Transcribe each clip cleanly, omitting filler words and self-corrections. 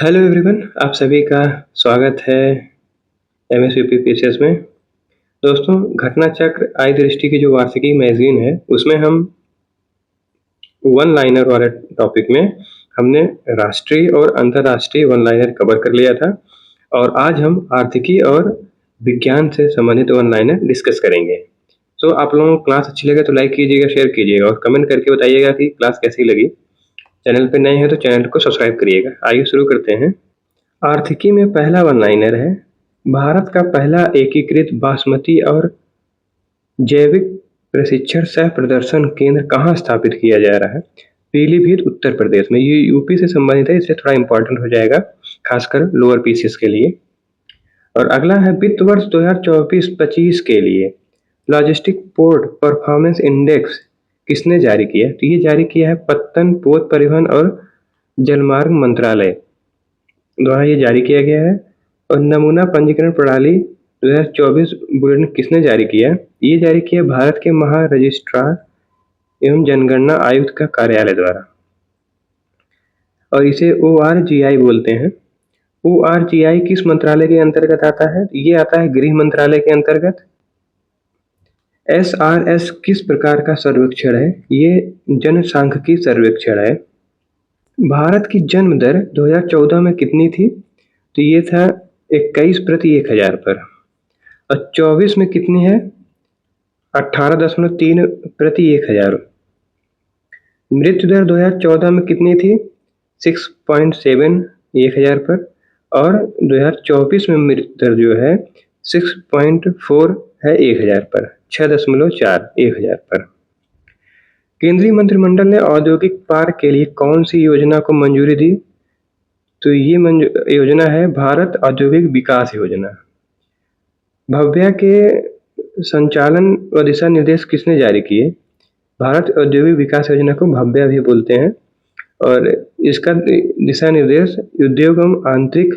Hello everyone, आप सभी का स्वागत है एमएसवीपी पीसीएस में। दोस्तों, घटना चक्र आई दृष्टि की जो वार्षिकी मैगजीन है उसमें हम वन लाइनर वाले टॉपिक में हमने राष्ट्रीय और अंतर्राष्ट्रीय वन लाइनर कवर कर लिया था और आज हम आर्थिकी और विज्ञान से संबंधित वन लाइनर डिस्कस करेंगे। तो आप लोगों को क्लास अच्छी लगे तो लाइक कीजिएगा, शेयर कीजिएगा और कमेंट करके बताइएगा कि क्लास कैसी लगी। चैनल पर नए हैं तो चैनल को सब्सक्राइब करिएगा। आइए शुरू करते हैं। आर्थिकी में पहला वन लाइनर है, भारत का पहला एकीकृत बासमती और जैविक प्रशिक्षण सह प्रदर्शन केंद्र कहाँ स्थापित किया जा रहा है? पीलीभीत, उत्तर प्रदेश में। ये यूपी से संबंधित है, इसलिए थोड़ा इंपॉर्टेंट हो जाएगा खासकर लोअर पीसीएस के लिए। और अगला है वित्त वर्ष 2024-25 के लिए लॉजिस्टिक पोर्ट परफॉर्मेंस इंडेक्स किसने जारी किया? तो ये जारी किया है पत्तन पोत परिवहन और जलमार्ग मंत्रालय द्वारा ये जारी किया गया है। और नमूना पंजीकरण प्रणाली 2024 बुलेटिन किसने जारी किया? ये जारी किया भारत के महा रजिस्ट्रार एवं जनगणना आयुक्त का कार्यालय द्वारा और इसे ORGI बोलते हैं। ORGI किस मंत्रालय के अंतर्गत आता है? ये आता है गृह मंत्रालय के अंतर्गत। SRS किस प्रकार का सर्वेक्षण है? ये जनसांख्यिकी सर्वेक्षण है। भारत की जन्म दर 2014 में कितनी थी? तो ये था 21 प्रति 1000 पर। और 24 में कितनी है? 18.3 प्रति 1000। मृत्यु दर 2014 में कितनी थी? 6.7 1000 पर। और 2024 में मृत्यु दर जो है 6.4 है 1000 पर, 6.4 1000 पर। केंद्रीय मंत्रिमंडल ने औद्योगिक पार्क के लिए कौन सी योजना को मंजूरी दी? तो ये योजना है भारत औद्योगिक विकास योजना। भव्या के संचालन व दिशा निर्देश किसने जारी किए? भारत औद्योगिक विकास योजना को भव्या भी बोलते हैं और इसका दिशा निर्देश उद्योग एवं आंतरिक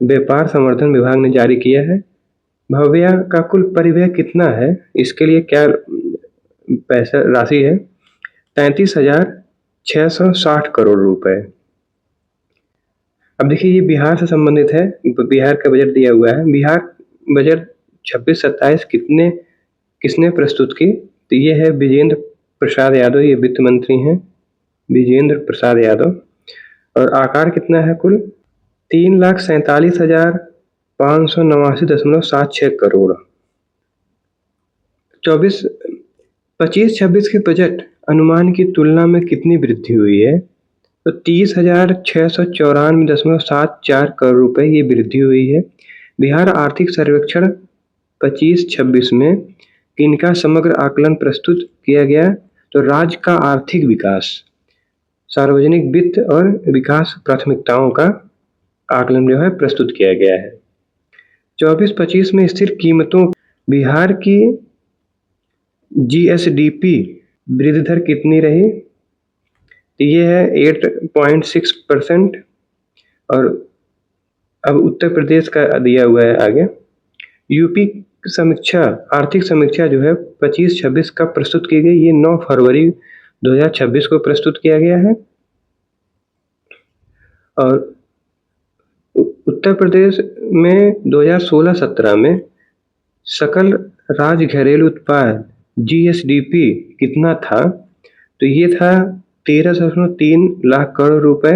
व्यापार संवर्धन विभाग ने जारी किया है। भव्या का कुल परिव्यय कितना है? इसके लिए क्या पैसा राशि है? 33,660 करोड़ रुपए। अब देखिए, ये बिहार से संबंधित है। बिहार का बजट दिया हुआ है। बिहार बजट 26-27 किसने प्रस्तुत की? तो ये है विजेंद्र प्रसाद यादव, ये वित्त मंत्री हैं विजेंद्र प्रसाद यादव। और आकार कितना है कुल? 3,47,589.76 करोड़। 25-26 के बजट अनुमान की तुलना में कितनी वृद्धि हुई है? तो 30,694.74 करोड़ रुपए ये वृद्धि हुई है। बिहार आर्थिक सर्वेक्षण 25-26 में किनका समग्र आकलन प्रस्तुत किया गया? तो राज्य का आर्थिक विकास, सार्वजनिक वित्त और विकास प्राथमिकताओं का आकलन जो है प्रस्तुत किया गया है। 24-25 में स्थिर कीमतों बिहार की GSDP वृद्धि दर कितनी रही? तो ये है 8.6%। और अब उत्तर प्रदेश का दिया हुआ है आगे। यूपी समीक्षा, आर्थिक समीक्षा जो है 25-26 का प्रस्तुत की गई। ये 9 फरवरी 2026 को प्रस्तुत किया गया है। और उत्तर प्रदेश में 2016-17 में सकल राज्य घरेलू उत्पाद GSDP कितना था? तो ये था 13.3 लाख करोड़ रुपए।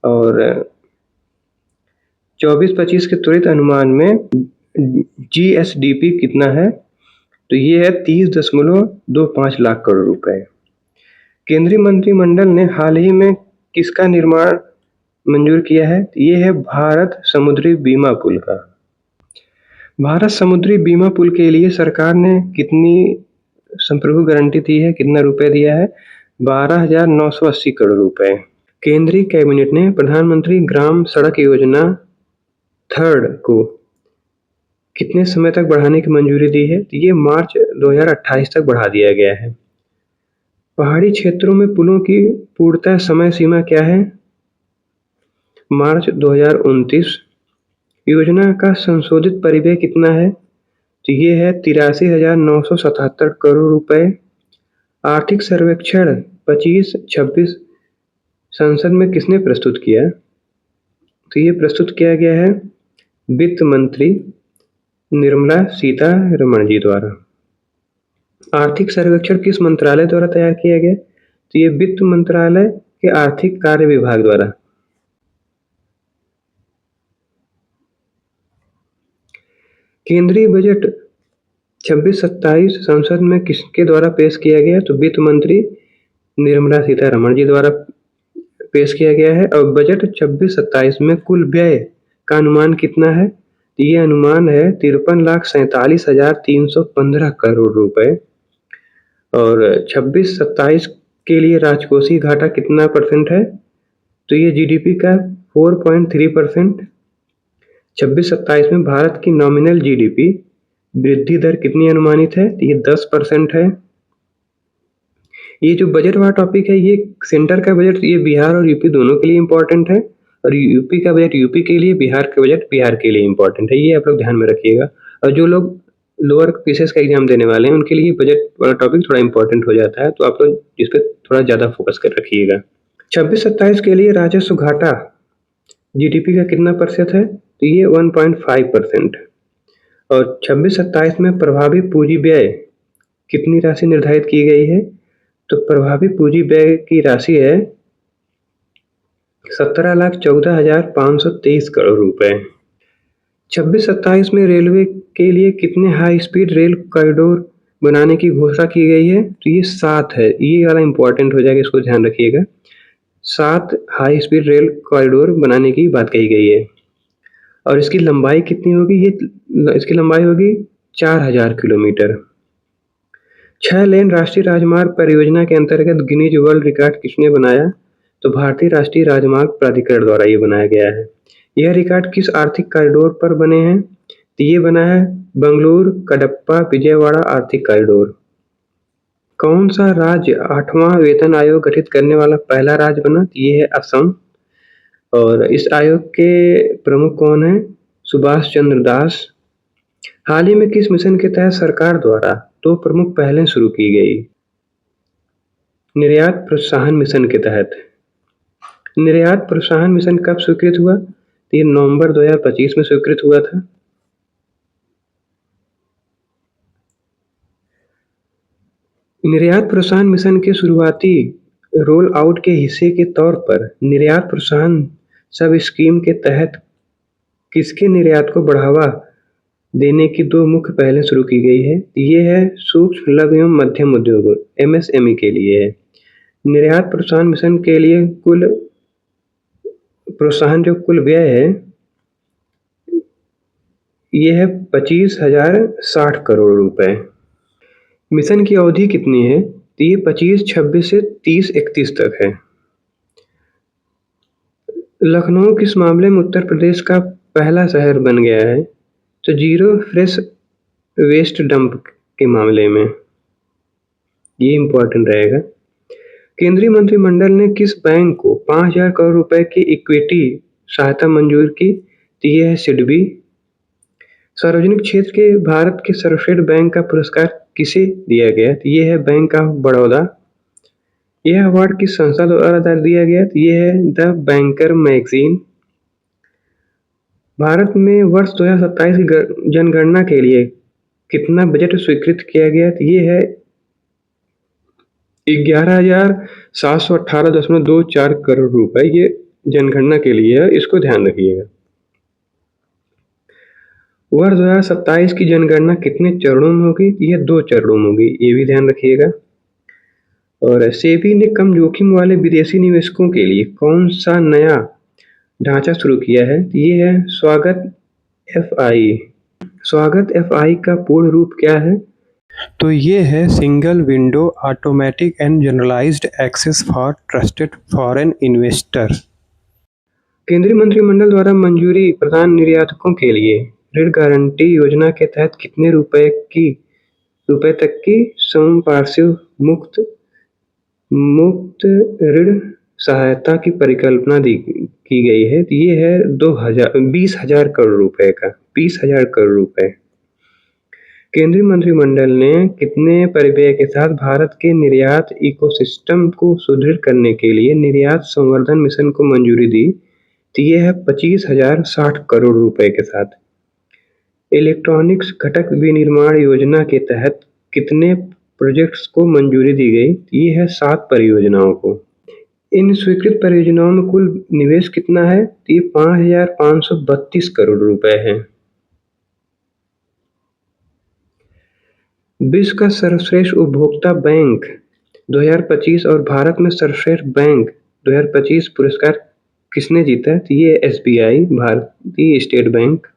और 24-25 के त्वरित अनुमान में GSDP कितना है? तो ये है 30.25 लाख करोड़ रुपए। केंद्रीय मंत्रिमंडल ने हाल ही में किसका निर्माण मंजूर किया है? ये है भारत समुद्री बीमा पुल का। भारत समुद्री बीमा पुल के लिए सरकार ने कितनी संप्रभु गारंटी दी है, कितना रुपए दिया है? 12,980 करोड़ रुपए। केंद्रीय कैबिनेट ने प्रधानमंत्री ग्राम सड़क योजना थर्ड को कितने समय तक बढ़ाने की मंजूरी दी है? तो ये मार्च 2028 तक बढ़ा दिया गया है। पहाड़ी क्षेत्रों में पुलों की पूर्णतः समय सीमा क्या है? मार्च 2029। योजना का संशोधित परिव्यय कितना है? तो ये है 83,977 करोड़ रुपए। आर्थिक सर्वेक्षण 25-26 संसद में किसने प्रस्तुत किया? तो ये प्रस्तुत किया गया है वित्त मंत्री निर्मला सीतारमण जी द्वारा। आर्थिक सर्वेक्षण किस मंत्रालय द्वारा तैयार किया गया? तो ये वित्त मंत्रालय के आर्थिक कार्य विभाग द्वारा। केंद्रीय बजट 26-27 संसद में किसके द्वारा पेश किया गया? तो वित्त मंत्री निर्मला सीतारमण जी द्वारा पेश किया गया है। और बजट 26-27 में कुल व्यय का अनुमान कितना है? ये अनुमान है 53,47,315 करोड़ रुपए। और 26-27 के लिए राजकोषीय घाटा कितना % है? तो ये जीडीपी का 4.3%। 26-27 में भारत की नॉमिनल जीडीपी वृद्धि दर कितनी अनुमानित है? तो ये 10% है। ये जो बजट वाला टॉपिक है, ये सेंटर का बजट ये बिहार और यूपी दोनों के लिए इम्पोर्टेंट है, और यूपी का बजट यूपी के लिए, बिहार का बजट बिहार के लिए इम्पोर्टेंट है। ये आप लोग ध्यान में रखिएगा। और जो लोग लोअर पीसीएस का एग्जाम देने वाले हैं उनके लिए बजट वाला टॉपिक थोड़ा इम्पोर्टेंट हो जाता है, तो आप लोग इस पर थोड़ा ज़्यादा फोकस कर रखिएगा। 26-27 के लिए राजस्व घाटा जीडीपी का कितना % है? तो ये 1.5%। और 26-27 में प्रभावी पूंजी व्यय कितनी राशि निर्धारित की गई है? तो प्रभावी पूंजी व्यय की राशि है 17,14,523 करोड़ रुपए। 26-27 में रेलवे के लिए कितने हाई स्पीड रेल कॉरिडोर बनाने की घोषणा की गई है? तो ये 7 है। ये वाला इंपॉर्टेंट हो जाएगा, इसको ध्यान रखिएगा। 7 हाई स्पीड रेल कॉरिडोर बनाने की बात कही गई है। और इसकी लंबाई कितनी होगी? इसकी लंबाई होगी 4,000 किलोमीटर। 6 लेन राष्ट्रीय राजमार्ग परियोजना के अंतर्गत गिनीज वर्ल्ड रिकॉर्ड किसने बनाया? तो भारतीय राष्ट्रीय राजमार्ग प्राधिकरण द्वारा ये बनाया गया है। यह रिकॉर्ड किस आर्थिक कॉरिडोर पर बने हैं? तो ये बना है बंगलुरु कडप्पा विजयवाड़ा आर्थिक कॉरिडोर। कौन सा राज्य 8वां वेतन आयोग गठित करने वाला पहला राज्य बना? तो ये है असम। और इस आयोग के प्रमुख कौन है? सुभाष चंद्र दास। हाल ही में किस मिशन के तहत सरकार द्वारा 2 प्रमुख पहलें शुरू की गई? निर्यात प्रोत्साहन मिशन के तहत। निर्यात प्रोत्साहन मिशन कब स्वीकृत हुआ? तो ये नवंबर 2025 में स्वीकृत हुआ था। निर्यात प्रोत्साहन मिशन के शुरुआती रोल आउट के हिस्से के तौर पर निर्यात प्रोत्साहन सब स्कीम के तहत किसके निर्यात को बढ़ावा देने की 2 मुख्य पहलें शुरू की गई है? ये है सूक्ष्म लघु एवं मध्यम उद्योग MSME के लिए है। निर्यात प्रोत्साहन मिशन के लिए कुल प्रोत्साहन जो कुल व्यय है ये है 25,060 करोड़ रुपए। मिशन की अवधि कितनी है? तो ये 25-26 से 30-31 तक है। लखनऊ किस मामले में उत्तर प्रदेश का पहला शहर बन गया है? तो जीरो फ्रेश वेस्ट डंप के मामले में। ये इम्पोर्टेंट रहेगा। केंद्रीय मंत्रिमंडल ने किस बैंक को 5,000 करोड़ रुपए की इक्विटी सहायता मंजूर की? तो ये है सिडबी। सार्वजनिक क्षेत्र के भारत के सर्वश्रेष्ठ बैंक का पुरस्कार किसे दिया गया? तो ये है बैंक ऑफ बड़ौदा। यह अवार्ड किस संस्था द्वारा दिया गया? तो ये है द बैंकर मैगजीन। भारत में वर्ष 2027 की जनगणना के लिए कितना बजट स्वीकृत किया गया? तो ये है 11,718.24 करोड़ रुपए। ये जनगणना के लिए है, इसको ध्यान रखिएगा। वर्ष 2027 की जनगणना कितने चरणों में होगी? ये 2 चरणों में होगी, ये भी ध्यान रखिएगा। और सेबी ने कम जोखिम वाले विदेशी निवेशकों के लिए कौन सा नया ढांचा शुरू किया है? ये है स्वागत FI। स्वागत FI का पूर्ण रूप क्या है? तो ये है single window automatic and generalised access for trusted foreign investors. केंद्रीय मंत्रिमंडल द्वारा मंजूरी प्रदान निर्यातकों के लिए ऋण गारंटी योजना के तहत कितने रुपए तक की संपार्श्विक मुक्त ऋण सहायता की परिकल्पना की गई है? तो ये है 20,000 करोड़ रुपए का 20,000 करोड़ रुपए। केंद्रीय मंत्रिमंडल ने कितने परिव्यय के साथ भारत के निर्यात इकोसिस्टम को सुदृढ़ करने के लिए निर्यात संवर्धन मिशन को मंजूरी दी? तो ये है 25,060 करोड़ रुपए के साथ। इलेक्ट्रॉनिक्स घटक विनिर्माण योजना के तहत कितने प्रोजेक्ट्स को मंजूरी दी गई? ये है 7 परियोजनाओं को। इन स्वीकृत परियोजनाओं में कुल निवेश कितना है? तो ये 5,532 करोड़ रुपए है। विश्व का सर्वश्रेष्ठ उपभोक्ता बैंक 2025 और भारत में सर्वश्रेष्ठ बैंक 2025 पुरस्कार किसने जीता? तो ये एसबीआई, भारतीय स्टेट बैंक।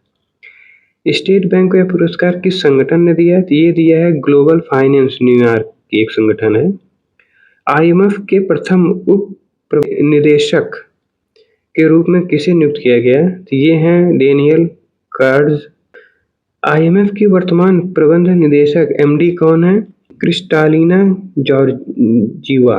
स्टेट बैंक को यह पुरस्कार किस संगठन ने दिया है? तो ये दिया है ग्लोबल फाइनेंस, न्यूयॉर्क की एक संगठन है। आईएमएफ के प्रथम उप निदेशक के रूप में किसे नियुक्त किया गया? तो ये हैं डेनियल कार्ड्स। आईएमएफ की वर्तमान प्रबंध निदेशक एमडी कौन है? Kristalina Georgieva.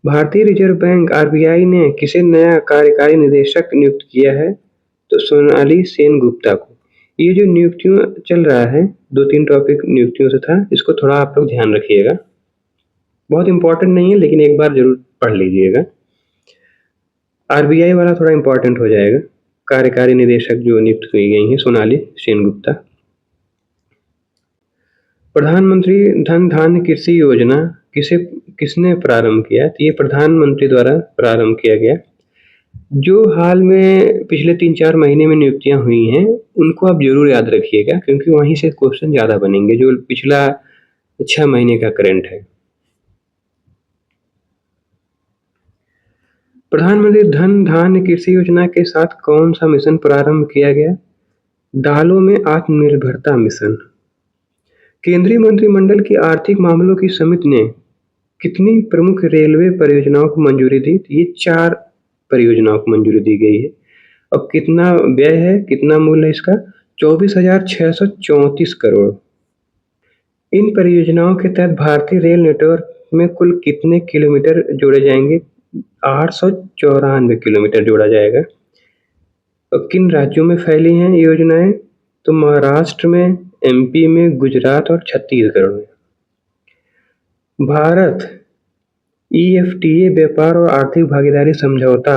भारतीय रिजर्व बैंक आरबीआई ने किसे नया कार्यकारी निदेशक नियुक्त किया है? तो सोनाली सेनगुप्ता को। ये जो नियुक्तियों चल रहा है, 2-3 टॉपिक नियुक्तियों से था, इसको थोड़ा आप लोग ध्यान रखिएगा। बहुत इंपॉर्टेंट नहीं है, लेकिन एक बार जरूर पढ़ लीजिएगा। आरबीआई वाला थोड़ा इंपॉर्टेंट हो जाएगा। कार्यकारी निदेशक जो नियुक्त की गई हैं सोनाली सेनगुप्ता। प्रधानमंत्री धन धान्य कृषि योजना किसने प्रारंभ किया? तो ये प्रधानमंत्री द्वारा प्रारंभ किया गया। जो हाल में पिछले 3-4 महीने में नियुक्तियां हुई हैं, उनको आप जरूर याद रखिएगा, क्योंकि वहीं से क्वेश्चन ज्यादा बनेंगे। जो पिछला 6 महीने का करंट है। प्रधानमंत्री धन धान्य कृषि योजना के साथ कौन सा मिशन प्रारंभ किया गया? दालों में आत्मनिर्भरता मिशन। केंद्रीय मंत्रिमंडल की आर्थिक मामलों की समिति ने कितनी प्रमुख रेलवे परियोजनाओं को मंजूरी दी? ये 4 परियोजनाओं को मंजूरी दी गई है। अब कितना व्यय है, कितना मूल्य है इसका? 24,634 करोड़। इन परियोजनाओं के तहत भारतीय रेल नेटवर्क में कुल कितने किलोमीटर जोड़े जाएंगे? 894 किलोमीटर जोड़ा जाएगा। अब किन राज्यों में फैली हैं योजनाएं? तो महाराष्ट्र में, एमपी में, गुजरात और छत्तीसगढ़ में। भारत ईएफटीए व्यापार और आर्थिक भागीदारी समझौता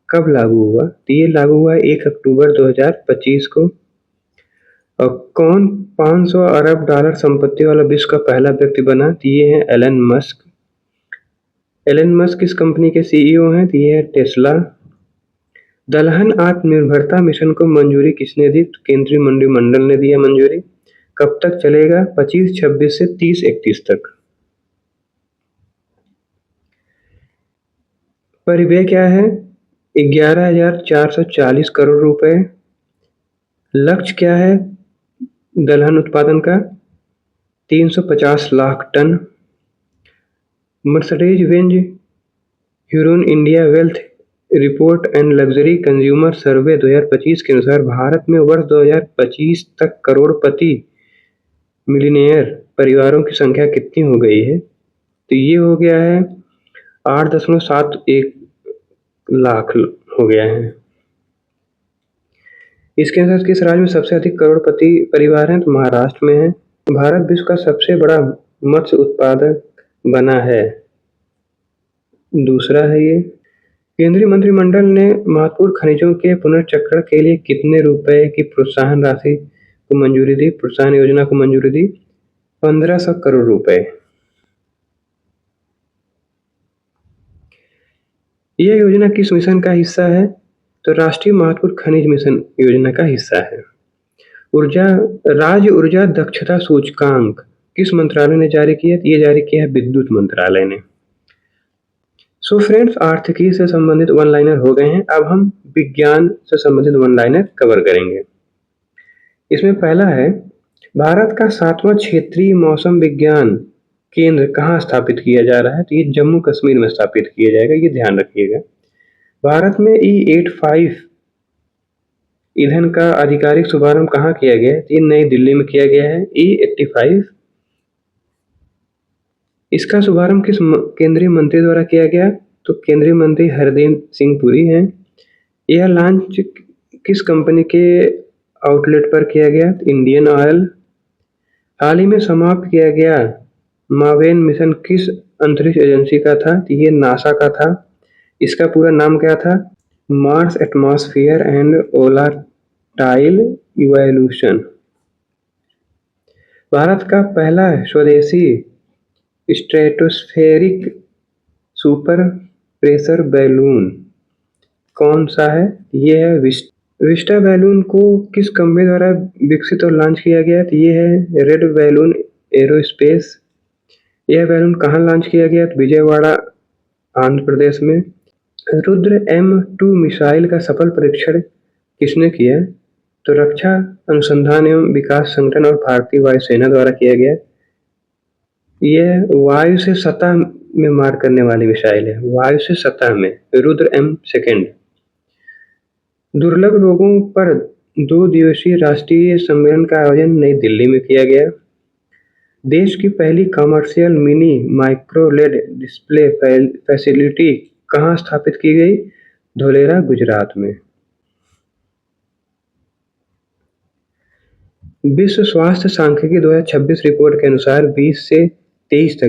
कब लागू हुआ? तो ये लागू हुआ 1 अक्टूबर 2025 को। और कौन 500 अरब डॉलर संपत्ति वाला विश्व का पहला व्यक्ति बना? तो ये है एलन मस्क। एलन मस्क किस कंपनी के सीईओ हैं? तो ये है टेस्ला। दलहन आत्मनिर्भरता मिशन को मंजूरी किसने दी? तो केंद्रीय मंत्रिमंडल ने दिया मंजूरी। कब तक चलेगा? 25-26 से 30-31 तक। परिव्यय क्या है? 11,440 करोड़ रुपए। लक्ष्य क्या है दलहन उत्पादन का? 350 lakh ton. Mercedes Benz Hurun India wealth report and luxury consumer survey 2025 के अनुसार भारत में वर्ष 2025 तक करोड़पति मिलियनेयर परिवारों की संख्या कितनी हो गई है? तो ये हो गया है 8.71 लाख हो गया है। इसके अनुसार किस राज्य में सबसे अधिक करोड़पति परिवार हैं? तो महाराष्ट्र में है। भारत विश्व का सबसे बड़ा मत्स्य उत्पादक बना है। दूसरा है ये। केंद्रीय मंत्रिमंडल ने महत्वपूर्ण खनिजों के पुनर्चक्रण के लिए कितने रुपए की प्रोत्साहन राशि को मंजूरी दी? प्रोत्साहन योजना को मंजूरी दी 1500 करोड़ रुपए। यह योजना किस मिशन का हिस्सा है? तो राष्ट्रीय महत्वपूर्ण खनिज मिशन योजना का हिस्सा है। राज्य ऊर्जा दक्षता सूचकांक किस मंत्रालय ने जारी किया? ये जारी किया है विद्युत मंत्रालय ने। सो फ्रेंड्स, आर्थिकी से संबंधित वन लाइनर हो गए हैं। अब हम विज्ञान से संबंधित वन लाइनर कवर करेंगे। इसमें पहला है, भारत का 7वां क्षेत्रीय मौसम विज्ञान केंद्र कहाँ स्थापित किया जा रहा है? तो ये जम्मू कश्मीर में स्थापित किया जाएगा, ये ध्यान रखिएगा। भारत में E85 ईंधन का आधिकारिक शुभारंभ कहाँ किया गया है? तो ये नई दिल्ली में किया गया है। E85 इसका शुभारंभ किस केंद्रीय मंत्री द्वारा किया गया? तो केंद्रीय मंत्री हरदीप सिंह पुरी हैं। यह लॉन्च किस कंपनी के आउटलेट पर किया गया? Indian oil. हाल ही में समाप्त किया गया मावेन मिशन किस अंतरिक्ष एजेंसी का था, तो ये नासा का था। इसका पूरा नाम क्या था? Mars atmosphere and volatile evolution. Bharat का पहला स्वदेशी स्ट्रेटोस्फेरिक सुपर प्रेशर बैलून कौन सा है? ये है विस्टा बैलून को किस कंपनी द्वारा विकसित और लॉन्च किया गया? तो ये है रेड बैलून एरोस्पेस। यह बैलून कहाँ लॉन्च किया गया? तो विजयवाड़ा, आंध्र प्रदेश में। रुद्र M2 मिसाइल का सफल परीक्षण किसने किया? तो रक्षा अनुसंधान एवं विकास संगठन और भारतीय वायुसेना द्वारा किया गया। यह वायु से सतह में मार करने वाली मिसाइल है, वायु से सतह में। रुद्र M2। दुर्लभ रोगों पर 2 दिवसीय राष्ट्रीय सम्मेलन का आयोजन नई दिल्ली में किया गया। देश की पहली commercial mini micro LED display facility कहाँ स्थापित की गई? धोलेरा, गुजरात में। विश्व स्वास्थ्य सांख्यिकी 2026 रिपोर्ट के अनुसार 2020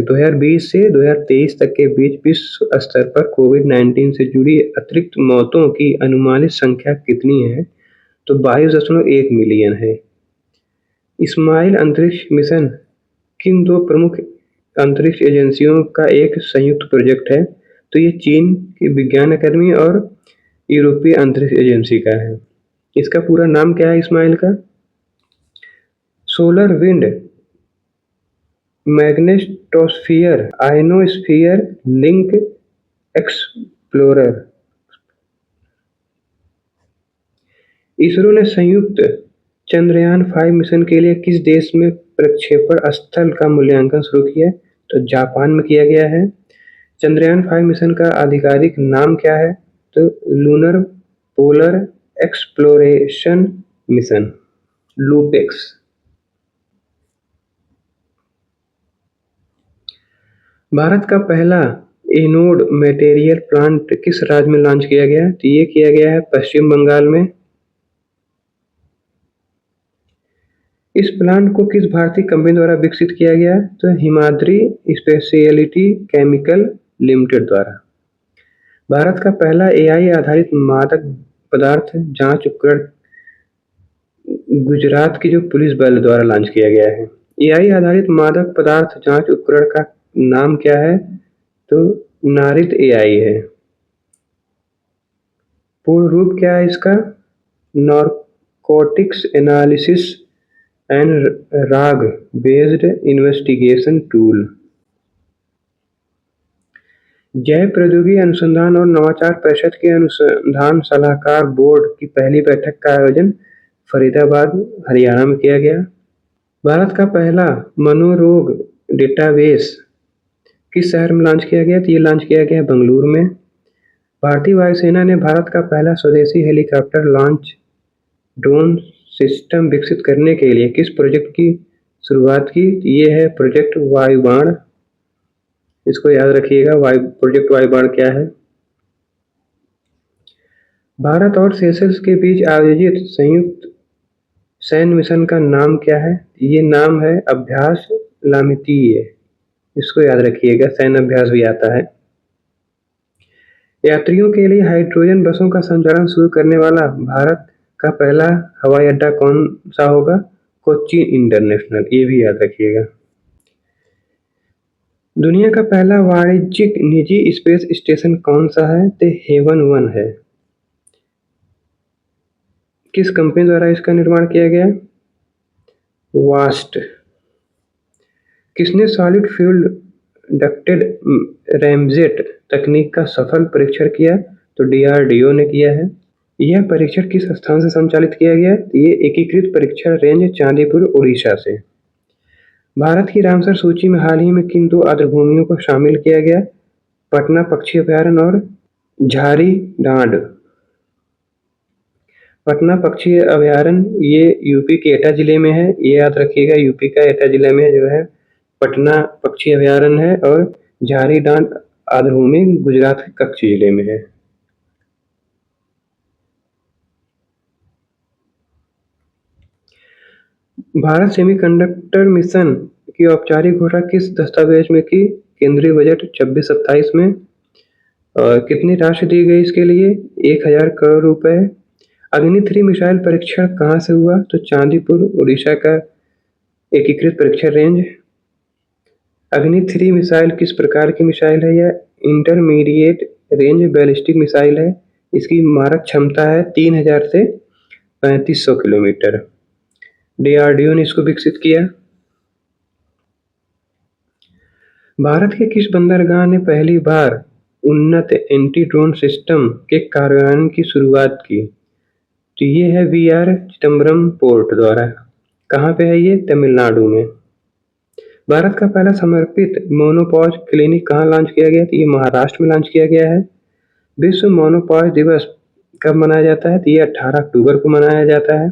से 2023 तक के बीच विश्व स्तर पर कोविड-19 से जुड़ी अतिरिक्त मौतों की अनुमानित संख्या कितनी है? तो 22.1 मिलियन है। इस्माइल अंतरिक्ष मिशन किन 2 प्रमुख अंतरिक्ष एजेंसियों का एक संयुक्त प्रोजेक्ट है? तो ये चीन की विज्ञान अकादमी और यूरोपीय अंतरिक्ष एजेंसी का है। इसका पूरा नाम क्या है इस्माइल का? Solar wind magnetosphere ionosphere link explorer. ISRO ने संयुक्त चंद्रयान 5 मिशन के लिए किस देश में प्रक्षेपण स्थल का मूल्यांकन शुरू किया? तो जापान में किया गया है। चंद्रयान 5 मिशन का आधिकारिक नाम क्या है? तो lunar polar exploration mission, LUPEX. Bharat का पहला एनोड मटेरियल प्लांट किस राज्य में लॉन्च किया गया? तो ये किया गया है पश्चिम बंगाल में। इस प्लांट को किस भारतीय कंपनी द्वारा विकसित किया गया? तो हिमाद्री स्पेशलिटी केमिकल लिमिटेड द्वारा। भारत का पहला AI आधारित मादक पदार्थ जांच उपकरण गुजरात की जो पुलिस बल द्वारा लॉन्च किया गया है। AI आधारित मादक पदार्थ जांच उपकरण का नाम क्या है? तो नारित AI है। पूर्ण रूप क्या है इसका? नारकोटिक्स एनालिसिस एंड राग बेस्ड इन्वेस्टिगेशन टूल। जैव प्रौद्योगिकी अनुसंधान और नवाचार परिषद के अनुसंधान सलाहकार बोर्ड की पहली बैठक का आयोजन फरीदाबाद, हरियाणा में किया गया। भारत का पहला मनोरोग डेटाबेस किस शहर में लॉन्च किया गया? तो ये लॉन्च किया गया बेंगलुरु में। भारतीय वायुसेना ने भारत का पहला स्वदेशी हेलीकॉप्टर लॉन्च ड्रोन सिस्टम विकसित करने के लिए किस प्रोजेक्ट की शुरुआत की? ये है प्रोजेक्ट वायुबाण। इसको याद रखिएगा, प्रोजेक्ट वायुबाण क्या है। भारत और सेशल्स के बीच आयोजित संयुक्त सैन्य मिशन का नाम क्या है? ये नाम है अभ्यास लामितीय। इसको याद रखिएगा, सैन्य अभ्यास भी आता है। यात्रियों के लिए हाइड्रोजन बसों का संचालन शुरू करने वाला भारत का पहला हवाई अड्डा कौन सा होगा? कोच्चि इंटरनेशनल। ये भी याद रखिएगा। दुनिया का पहला वाणिज्यिक निजी स्पेस स्टेशन कौन सा है? तो हेवन 1 है। किस कंपनी द्वारा इसका निर्माण किया गया? वास्ट। किसने सॉलिड फ्यूल डक्टेड रैमजेट तकनीक का सफल परीक्षण किया? तो DRDO ने किया है। यह परीक्षण किस स्थान से संचालित किया गया? ये एकीकृत परीक्षण रेंज चांदीपुर, उड़ीसा से। भारत की रामसर सूची में हाल ही में किन 2 आर्द्रभूमियों को शामिल किया गया? पटना पक्षी अभयारण्य और झारी डांड। पटना पक्षी अभयारण्य ये यूपी के एटा जिले में है। ये याद रखिएगा, यूपी का एटा जिले में जो है पटना पक्षी अभयारण्य है, और झारी डांड आर्द्रभूमि गुजरात के कच्छ जिले में है। भारत सेमीकंडक्टर मिशन की औपचारिक घोषणा किस दस्तावेज में की? केंद्रीय बजट 26-27 में। और कितनी राशि दी गई इसके लिए? 1000 करोड़ रुपए। अग्नि 3 मिसाइल परीक्षण कहाँ से हुआ? तो चांदीपुर, उड़ीसा का एकीकृत परीक्षण रेंज। अग्नि 3 मिसाइल किस प्रकार की मिसाइल है? यह इंटरमीडिएट रेंज बैलिस्टिक मिसाइल है। इसकी मारक क्षमता है 3000 से 3500 किलोमीटर। डीआरडीओ ने इसको विकसित किया। भारत के किस बंदरगाह ने पहली बार उन्नत एंटी ड्रोन सिस्टम के कार्यान्वयन की शुरुआत की? तो ये है वीआर चिदम्बरम पोर्ट द्वारा। कहाँ पे है ये? तमिलनाडु में। भारत का पहला समर्पित मोनोपॉज क्लिनिक कहाँ लॉन्च किया गया? तो ये महाराष्ट्र में लॉन्च किया गया है। विश्व मोनोपॉज दिवस कब मनाया जाता है? तो ये 18 अक्टूबर को मनाया जाता है।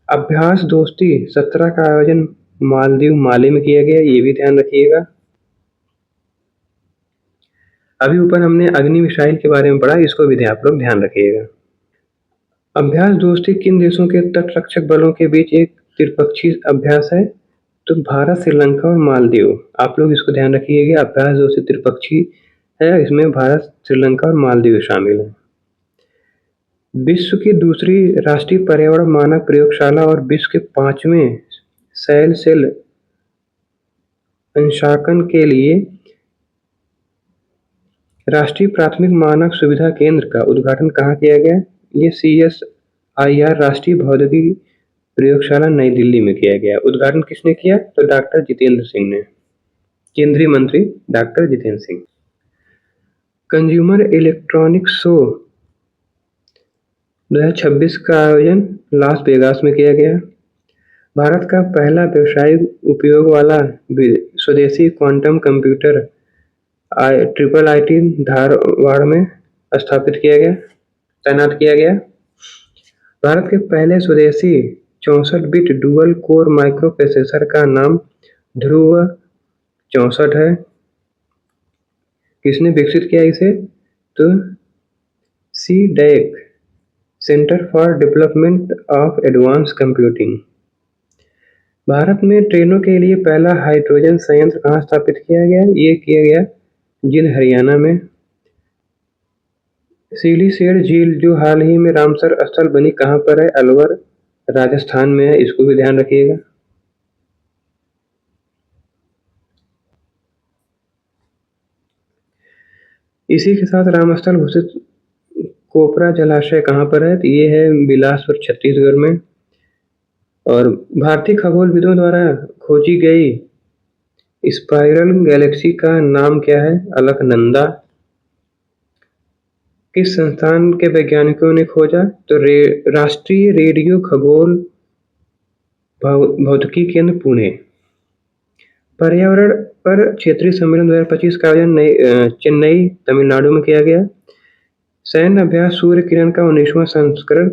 अभ्यास दोस्ती 17 का आयोजन मालदीव माले में किया गया, ये भी ध्यान रखिएगा। अभी ऊपर हमने अग्नि मिसाइल के बारे में पढ़ा, इसको भी आप लोग ध्यान रखिएगा। अभ्यास दोस्ती किन देशों के तटरक्षक बलों के बीच एक त्रिपक्षीय अभ्यास है? तो भारत, श्रीलंका और मालदीव। आप लोग इसको ध्यान रखिएगा। अभ्यास दोस्ती त्रिपक्षीय है, इसमें भारत, श्रीलंका और मालदीव शामिल है। विश्व की दूसरी राष्ट्रीय पर्यावरण मानक प्रयोगशाला और विश्व के 5वें सैल सेल अंशांकन के लिए राष्ट्रीय प्राथमिक मानक सुविधा केंद्र का उद्घाटन कहाँ किया गया? ये CSIR राष्ट्रीय भौतिकी प्रयोगशाला नई दिल्ली में किया गया। उद्घाटन किसने किया? तो डॉक्टर जितेंद्र सिंह ने, केंद्रीय मंत्री doctor Jitendra Singh. Consumer electronics show 2026 का आयोजन लास वेगास में किया गया। भारत का पहला व्यावसायिक उपयोग वाला स्वदेशी क्वांटम कंप्यूटर IIT धारवाड़ में स्थापित किया गया, तैनात किया गया। भारत के पहले स्वदेशी 64 bit dual core micro processor का नाम ध्रुव 64 है। किसने विकसित किया इसे? तो CDEC, centre for development of advance computing. Bharat में ट्रेनों के लिए पहला हाइड्रोजन संयंत्र कहाँ स्थापित किया गया? ये किया गया जिंद, हरियाणा में। सिलीसेड झील जो हाल ही में रामसर स्थल बनी कहाँ पर है? अलवर, राजस्थान में है, इसको भी ध्यान रखिएगा। इसी के साथ रामस्थल घोषित कोपरा जलाशय कहाँ पर है? तो ये है बिलासपुर, छत्तीसगढ़ में। और भारतीय खगोलविदों द्वारा खोजी गई स्पाइरल गैलेक्सी का नाम क्या है? अलकनंदा। किस संस्थान के वैज्ञानिकों ने खोजा? तो राष्ट्रीय रेडियो खगोल भौतिकी केंद्र, पुणे। पर्यावरण पर क्षेत्रीय सम्मेलन 2025 का आयोजन चेन्नई, तमिलनाडु में किया गया। सैन्य अभ्यास सूर्य किरण का 19वां संस्करण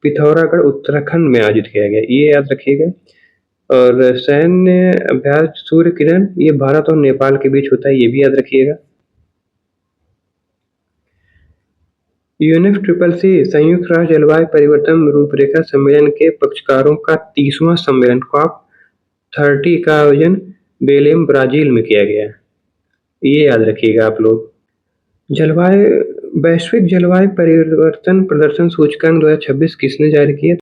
पिथौरागढ़, उत्तराखंड में आयोजित किया गया, ये याद रखिएगा। और सैन्य अभ्यास सूर्य किरण ये भारत और नेपाल के बीच होता है, ये भी याद रखिएगा। UNFCCC संयुक्त राष्ट्र जलवायु परिवर्तन रूपरेखा सम्मेलन के पक्षकारों का 30वां सम्मेलन COP30 का आयोजन बेलेम, ब्राजील में किया गया, ये याद रखिएगा आप लोग। वैश्विक जलवायु परिवर्तन प्रदर्शन सूचकांक 2026 किसने जारी किया?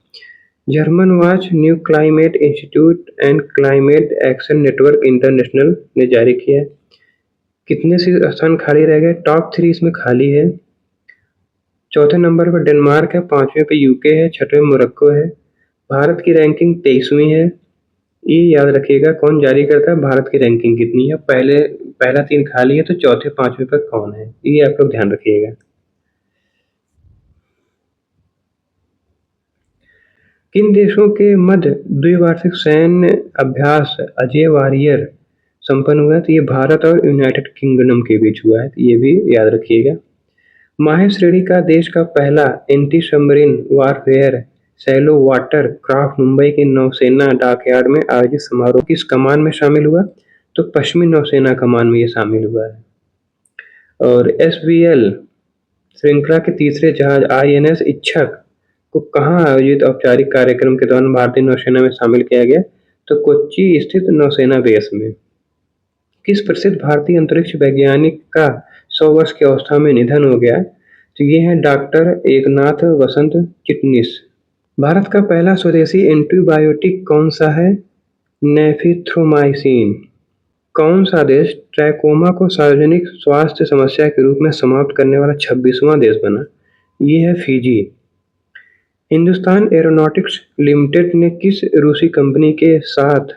German watch, new climate institute and climate action network international ने जारी किया है। कितने से स्थान खाली रह गए? टॉप 3 इसमें खाली है। चौथे नंबर पर डेनमार्क है, 5वें पे UK है, 6वें मोरक्को है। भारत की रैंकिंग 23वीं है, ये याद रखिएगा। कौन जारी करता है? भारत की रैंकिंग कितनी है? पहला 3 खाली है, तो चौथे 5वें पर कौन है, ये आप लोग ध्यान रखिएगा। किन देशों के मध्य द्विवार्षिक सैन्य अभ्यास अजय वॉरियर संपन्न हुआ? तो ये भारत और यूनाइटेड किंगडम के बीच हुआ है, तो ये भी याद रखिएगा। माहे श्रेणी का देश का पहला anti submarine warfare shallow water craft Mumbai के नौसेना डॉकयार्ड में आयोजित समारोह किस कमान में शामिल हुआ? तो पश्चिमी नौसेना कमान में ये शामिल हुआ है। और SVL श्रृंखला के तीसरे जहाज INS इच्छक को कहाँ आयोजित औपचारिक कार्यक्रम के दौरान भारतीय नौसेना में शामिल किया गया? तो कोच्चि स्थित नौसेना बेस में। किस प्रसिद्ध भारतीय अंतरिक्ष वैज्ञानिक का 100 वर्ष की अवस्था में निधन हो गया? तो ये है डॉक्टर एकनाथ वसंत चिटनिस। भारत का पहला स्वदेशी एंटीबायोटिक कौन सा है? नेफिथ्रोमाइसिन। कौन सा देश ट्रैकोमा को सार्वजनिक स्वास्थ्य समस्या के रूप में समाप्त करने वाला 26वां देश बना? ये है फिजी। हिंदुस्तान एरोनॉटिक्स लिमिटेड ने किस रूसी कंपनी के साथ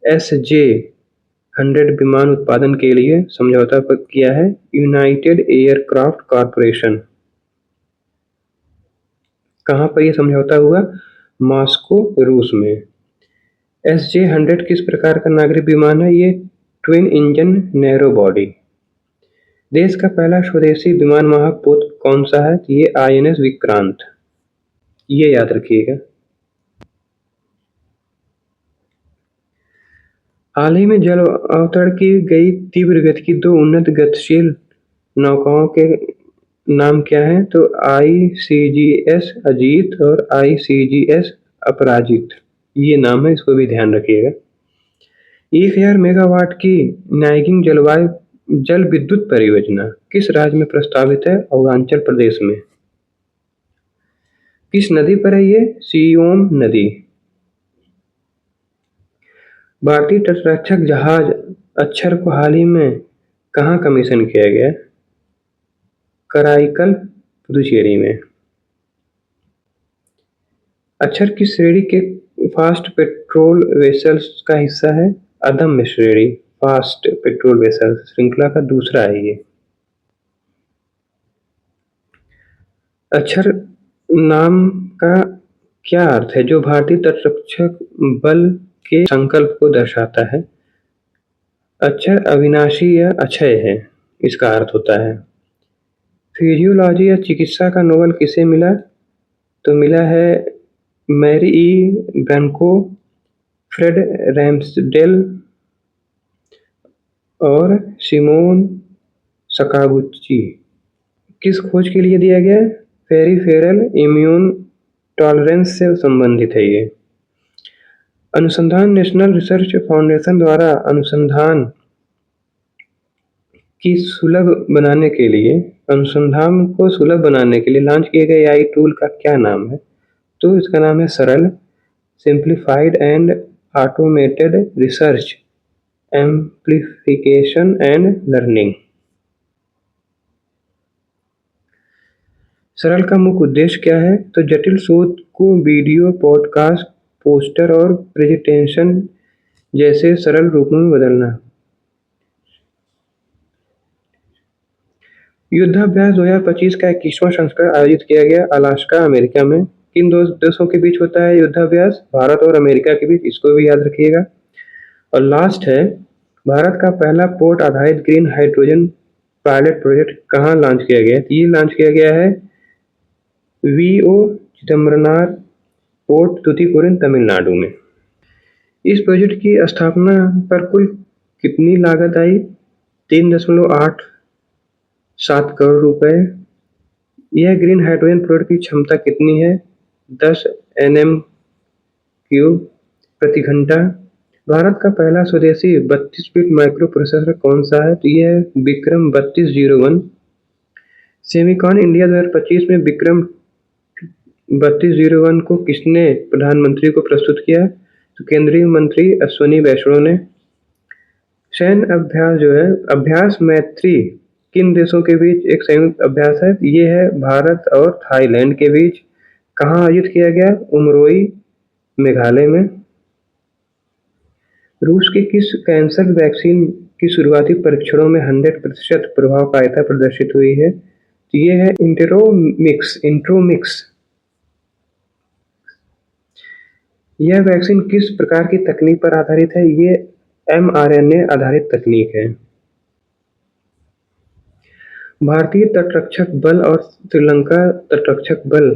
SJ-100 विमान उत्पादन के लिए समझौता किया है? United aircraft corporation. कहाँ पर यह समझौता हुआ? मॉस्को, रूस में। SJ-100 किस प्रकार का नागरिक विमान है? ये ट्विन इंजन नैरो बॉडी। देश का पहला स्वदेशी विमान महापोत कौन सा है? ये INS विक्रांत। ये याद रखिएगा। हाल ही में जल अवतरण की गई तीव्र गति की 2 उन्नत गतिशील नौकाओं के नाम क्या है? तो ICGS अजीत और ICGS अपराजित। ये नाम है, इसको भी ध्यान रखिएगा। 1000 मेगावाट की नाइगिंग जल विद्युत परियोजना किस राज्य में प्रस्तावित है? अरुणाचल प्रदेश में। किस नदी पर है ये? सियोम नदी। भारतीय तटरक्षक जहाज अक्षर को हाल ही में कहाँ कमीशन किया गया? कराईकल, पुदुचेरी में। अक्षर किस श्रेणी के फास्ट पेट्रोल वेसल्स का हिस्सा है? अदम्य श्रेणी फास्ट पेट्रोल वेसल श्रृंखला का दूसरा है ये। अक्षर नाम का क्या अर्थ है जो भारतीय तटरक्षक बल के संकल्प को दर्शाता है? अक्षर अविनाशी या अक्षय है, इसका अर्थ होता है। फिजियोलॉजी या चिकित्सा का नोबेल किसे मिला? तो मिला है मैरी ई ब्रांको, फ्रेड रैम्सडेल और सिमोन सकागुची। किस खोज के लिए दिया गया? पेरिफेरल इम्यून टॉलरेंस से संबंधित है ये। अनुसंधान नेशनल रिसर्च फाउंडेशन द्वारा अनुसंधान को सुलभ बनाने के लिए लॉन्च किए गए AI टूल का क्या नाम है? तो इसका नाम है सरल, simplified and automated research amplification and learning. सरल का मुख्य उद्देश्य क्या है? तो जटिल शोध को वीडियो, पॉडकास्ट, पोस्टर और प्रेजेंटेशन जैसे सरल रूपों में बदलना। युद्धाभ्यास 2025 का 21वां संस्करण आयोजित किया गया अलास्का, अमेरिका में। किन दो देशों के बीच होता है युद्धाभ्यास? भारत और अमेरिका के बीच, इसको भी याद रखिएगा। और लास्ट है, भारत का पहला पोर्ट आधारित ग्रीन हाइड्रोजन पायलट प्रोजेक्ट कहाँ लॉन्च किया गया? ये लॉन्च किया गया है VO चिदम्बरनार पोर्ट, तूतीकोरिन, तमिलनाडु में। इस प्रोजेक्ट की स्थापना पर कुल कितनी लागत आई? 3.87 करोड़ रुपए। यह ग्रीन हाइड्रोजन प्रोजेक्ट की क्षमता कितनी है? 10 nm³ प्रति घंटा। भारत का पहला स्वदेशी 32 बिट माइक्रो प्रोसेसर कौन सा है? तो यह है विक्रम 3201। सेमिकॉन इंडिया 2025 में विक्रम 3201 को किसने प्रधानमंत्री को प्रस्तुत किया? तो केंद्रीय मंत्री अश्विनी वैष्णव ने। सैन्य अभ्यास जो है अभ्यास मैत्री किन देशों के बीच एक संयुक्त अभ्यास है? ये है भारत और थाईलैंड के बीच। कहाँ आयोजित किया गया? उमरोई, मेघालय में। रूस की किस कैंसर वैक्सीन की शुरुआती परीक्षणों में 100% प्रभावकारिता प्रदर्शित हुई है? तो ये है इंट्रोमिक्स। यह वैक्सीन किस प्रकार की तकनीक पर आधारित है? ये mRNA आधारित तकनीक है। भारतीय तटरक्षक बल और श्रीलंका तटरक्षक बल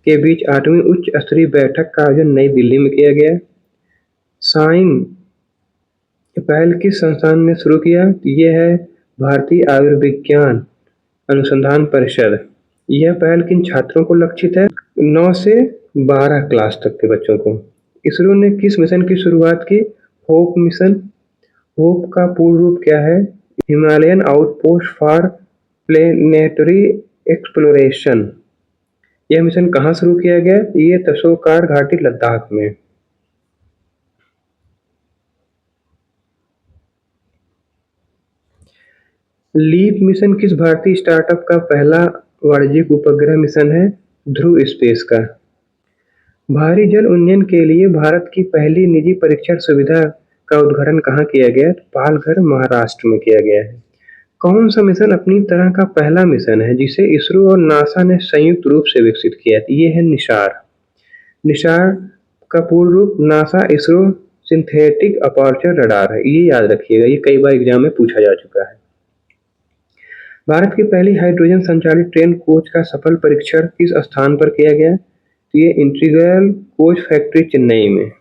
के बीच 8वीं उच्च स्तरीय बैठक का आयोजन नई दिल्ली में किया गया। साइन पहल किस संस्थान ने शुरू किया? यह है भारतीय आयुर्विज्ञान अनुसंधान परिषद। यह पहल किन छात्रों को लक्षित है? 9 से 12 क्लास तक के बच्चों को। इसरो ने किस मिशन की शुरुआत की? Hope mission. होप का पूर्ण रूप क्या है? Himalayan outpost for planetary exploration. यह मिशन कहाँ शुरू किया गया? ये तसोकार घाटी, लद्दाख में। लीप मिशन किस भारतीय स्टार्टअप का पहला वाणिज्यिक उपग्रह मिशन है? ध्रुव स्पेस का। भारी जल उन्नयन के लिए भारत की पहली निजी परीक्षण सुविधा का उद्घाटन कहाँ किया गया? पालघर, महाराष्ट्र में किया गया है। कौन सा मिशन अपनी तरह का पहला मिशन है जिसे इसरो और नासा ने संयुक्त रूप से विकसित किया? ये है निशार। निशार का पूर्ण रूप NASA ISRO synthetic aperture radar है। ये याद रखिएगा, ये कई बार एग्जाम में पूछा जा चुका है। भारत की पहली हाइड्रोजन संचालित ट्रेन कोच का सफल परीक्षण किस स्थान पर किया गया? ये इंटीग्रल कोच फैक्ट्री, चेन्नई में।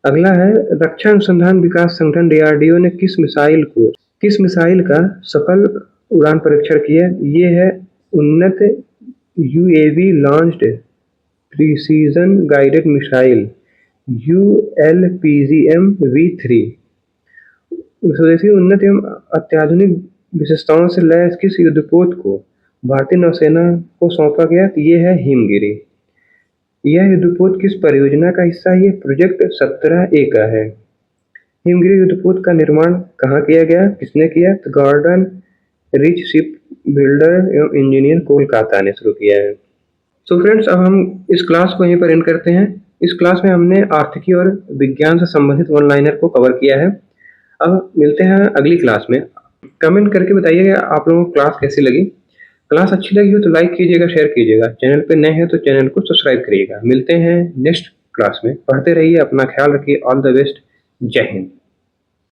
अगला है, रक्षा अनुसंधान विकास संगठन डीआरडीओ ने किस मिसाइल का सफल उड़ान परीक्षण किया? ये है उन्नत UAV launched precision guided missile ULPGM-V3। स्वदेशी उन्नत एवं अत्याधुनिक विशेषताओं से लैस किस युद्धपोत को भारतीय नौसेना को सौंपा गया? ये है हिमगिरी। यह युद्धपोत किस परियोजना का हिस्सा है? ये प्रोजेक्ट 17A का है। हिमगिरी युद्धपोत का निर्माण कहाँ किया गया? किसने किया? तो गॉर्डन रिच शिप बिल्डर एवं इंजीनियर, कोलकाता ने शुरू किया है। तो फ्रेंड्स, अब हम इस क्लास को यहीं पर एंड करते हैं। इस क्लास में हमने आर्थिकी और विज्ञान से संबंधित वन लाइनर को कवर किया है। अब मिलते हैं अगली क्लास में। कमेंट करके बताइएगा आप लोगों को क्लास कैसी लगी। क्लास अच्छी लगी हो तो लाइक कीजिएगा, शेयर कीजिएगा। चैनल पे नए हैं तो चैनल को सब्सक्राइब करिएगा। मिलते हैं नेक्स्ट क्लास में। पढ़ते रहिए, अपना ख्याल रखिए। All the best. जय हिंद।